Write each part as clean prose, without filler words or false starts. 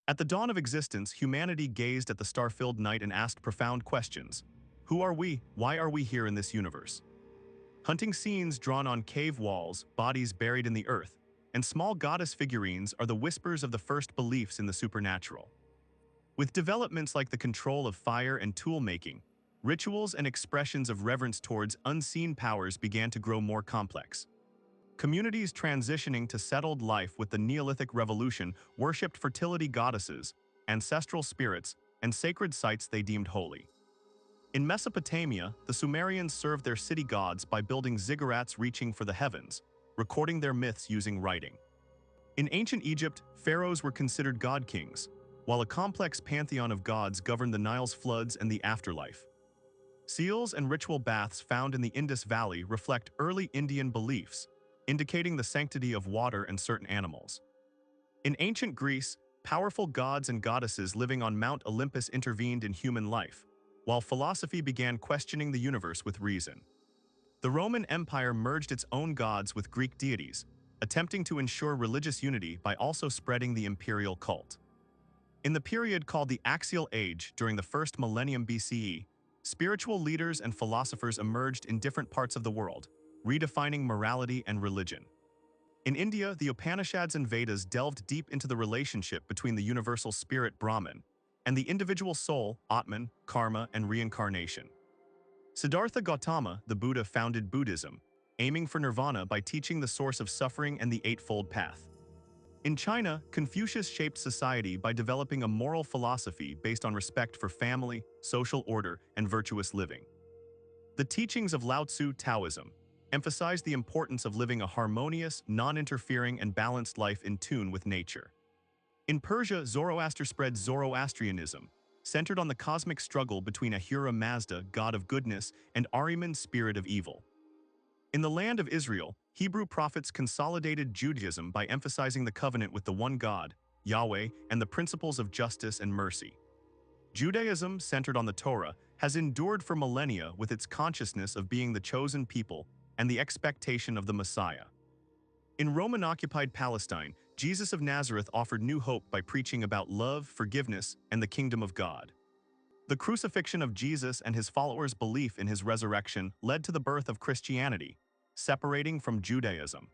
At the dawn of existence, humanity gazed at the star-filled night and asked profound questions. Who are we? Why are we here in this universe? Hunting scenes drawn on cave walls, bodies buried in the earth, and small goddess figurines are the whispers of the first beliefs in the supernatural. With developments like the control of fire and tool-making, rituals and expressions of reverence towards unseen powers began to grow more complex. Communities transitioning to settled life with the Neolithic Revolution worshipped fertility goddesses, ancestral spirits, and sacred sites they deemed holy. In Mesopotamia, the Sumerians served their city gods by building ziggurats reaching for the heavens, recording their myths using writing. In ancient Egypt, pharaohs were considered god-kings, while a complex pantheon of gods governed the Nile's floods and the afterlife. Seals and ritual baths found in the Indus Valley reflect early Indian beliefs, indicating the sanctity of water and certain animals. In ancient Greece, powerful gods and goddesses living on Mount Olympus intervened in human life, while philosophy began questioning the universe with reason. The Roman Empire merged its own gods with Greek deities, attempting to ensure religious unity by also spreading the imperial cult. In the period called the Axial Age during the first millennium BCE, spiritual leaders and philosophers emerged in different parts of the world, redefining morality and religion. In India, the Upanishads and Vedas delved deep into the relationship between the universal spirit Brahman and the individual soul, Atman, karma, and reincarnation. Siddhartha Gautama, the Buddha, founded Buddhism, aiming for nirvana by teaching the source of suffering and the Eightfold Path. In China, Confucius shaped society by developing a moral philosophy based on respect for family, social order, and virtuous living. The teachings of Lao Tzu Taoism emphasized the importance of living a harmonious, non-interfering, and balanced life in tune with nature. In Persia, Zoroaster spread Zoroastrianism, centered on the cosmic struggle between Ahura Mazda, god of goodness, and Ahriman, spirit of evil. In the land of Israel, Hebrew prophets consolidated Judaism by emphasizing the covenant with the one God, Yahweh, and the principles of justice and mercy. Judaism, centered on the Torah, has endured for millennia with its consciousness of being the chosen people and the expectation of the Messiah. In Roman-occupied Palestine, Jesus of Nazareth offered new hope by preaching about love, forgiveness, and the kingdom of God. The crucifixion of Jesus and his followers' belief in his resurrection led to the birth of Christianity, separating from Judaism.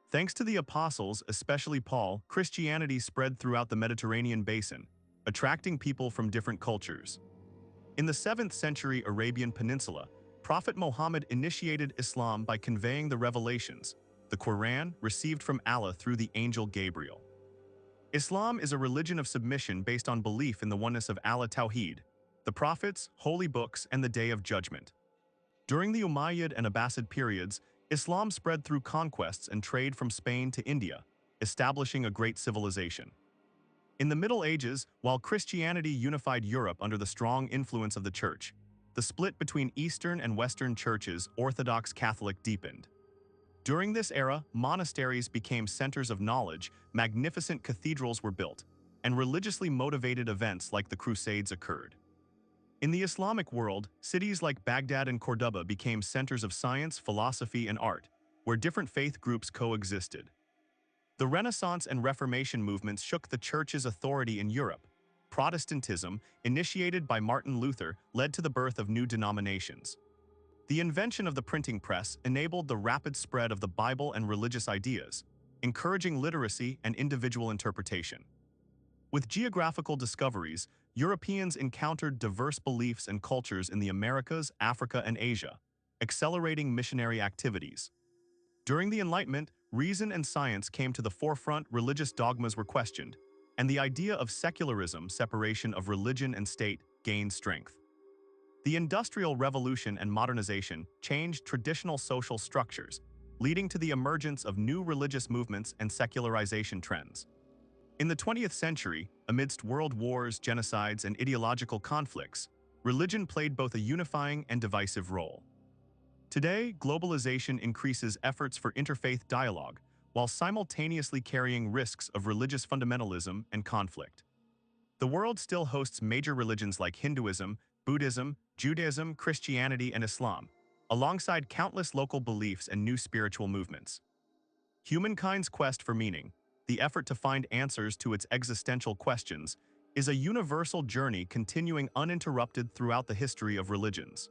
Thanks to the apostles, especially Paul, Christianity spread throughout the Mediterranean basin, attracting people from different cultures. In the 7th century Arabian Peninsula, Prophet Muhammad initiated Islam by conveying the revelations, the Quran, received from Allah through the angel Gabriel. Islam is a religion of submission based on belief in the oneness of Allah Tawheed, the prophets, holy books, and the Day of Judgment. During the Umayyad and Abbasid periods, Islam spread through conquests and trade from Spain to India, establishing a great civilization. In the Middle Ages, while Christianity unified Europe under the strong influence of the Church, the split between Eastern and Western churches, Orthodox Catholic, deepened. During this era, monasteries became centers of knowledge, magnificent cathedrals were built, and religiously motivated events like the Crusades occurred. In the Islamic world, cities like Baghdad and Cordoba became centers of science, philosophy, and art, where different faith groups coexisted. The Renaissance and Reformation movements shook the Church's authority in Europe. Protestantism, initiated by Martin Luther, led to the birth of new denominations. The invention of the printing press enabled the rapid spread of the Bible and religious ideas, encouraging literacy and individual interpretation. With geographical discoveries, Europeans encountered diverse beliefs and cultures in the Americas, Africa, and Asia, accelerating missionary activities. During the Enlightenment, reason and science came to the forefront, religious dogmas were questioned, and the idea of secularism, separation of religion and state, gained strength. The Industrial Revolution and modernization changed traditional social structures, leading to the emergence of new religious movements and secularization trends. In the 20th century, amidst world wars, genocides, and ideological conflicts, religion played both a unifying and divisive role. Today, globalization increases efforts for interfaith dialogue, while simultaneously carrying risks of religious fundamentalism and conflict. The world still hosts major religions like Hinduism, Buddhism, Judaism, Christianity, and Islam, alongside countless local beliefs and new spiritual movements. Humankind's quest for meaning, the effort to find answers to its existential questions, is a universal journey continuing uninterrupted throughout the history of religions.